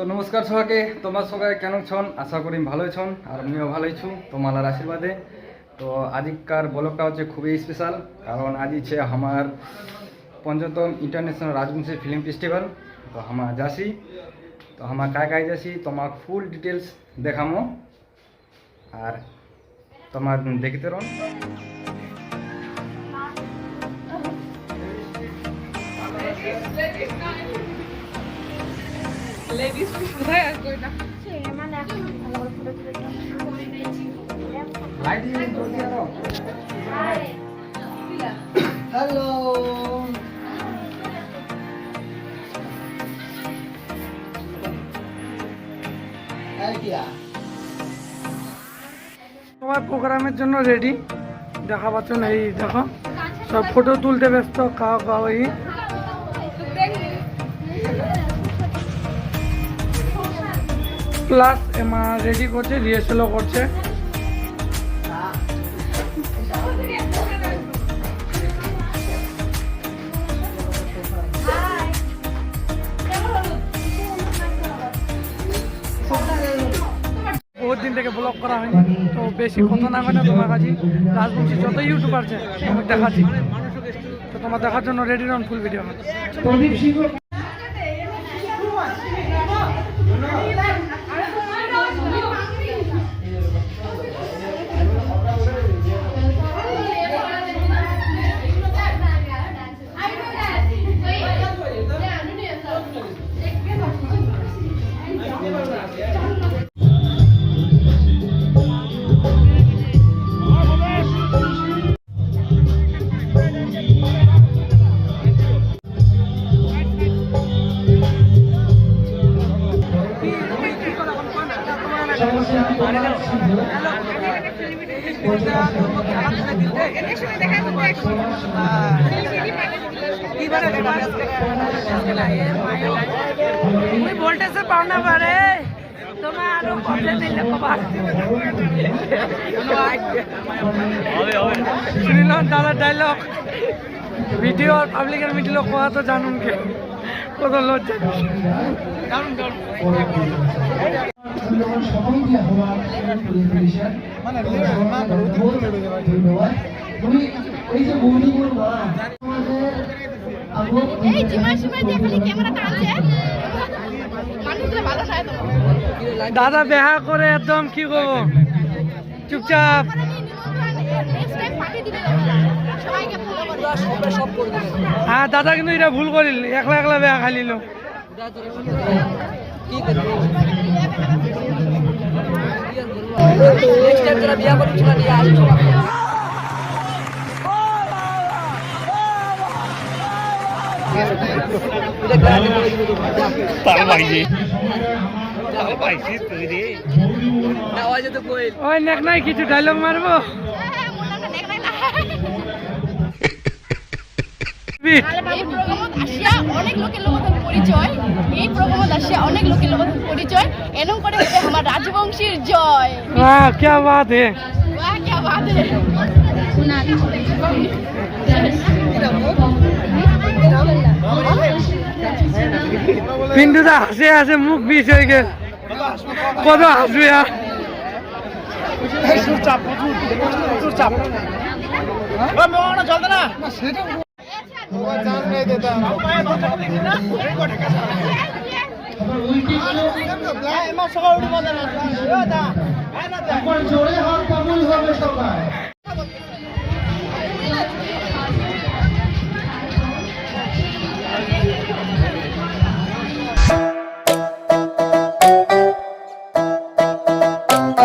তো নমস্কার সবাইকে, তোমার সবাই কেন ছন? আশা করি ভালো ছন আর আমিও ভালোই ছু তোমার আশীর্বাদে। তো আজকার ব্লগটা হচ্ছে খুবই স্পেশাল, কারণ আজ হচ্ছে আমার পঞ্চতম ইন্টারন্যাশনাল রাজবংশী ফিল্ম ফেস্টিভ্যাল। তো আমার যাসি, তো আমার কায় যাসি তোমার ফুল ডিটেলস দেখামো আর তোমার দেখতে রন। Ladies, কোথায় আর কই না হ্যালো, তোমার প্রোগ্রামের জন্য রেডি দেখা পাচ্ছ না? এই দেখো সব ফটো তুলতে ব্যস্ত, খাওয়া খাওয়া এই প্লাস এমা রেডি করছে, রিহার্সেলও করছে। বহুত দিন থেকে ব্লগ করা হয়নি, তো বেশি কথা না হয় না তোমার কাছে। রাজবংশী যত ইউটিউবার আছে তোমাকে দেখাচ্ছি, তো তোমার দেখার জন্য রেডি রন ফুল ভিডিও। বলতেছে পাওনা পারে তোমার আরো পয়সা দিলে শুনিলাম দাদা ডায়লগ ভিডিও পাবলিকের মিটিল কোয়া তো জানুন কে কত লজ্জা। দাদা বেহা করে একদম কি করবো চুপচাপ। হ্যাঁ দাদা কিন্তু এটা ভুল করিল, একলা একলা বেহা খাইলিল। ওই নেক নাই কিছু ডায়লগ মারবো। অনেক লোকের পরিচয় এরকম করে আমার রাজবংশীর জয়। क्या बात है, क्या बात है। পিন্টুদা হাসে হাসে মুখ বিষ হয়ে গেল, কত হাসবে আর। জোরে হাত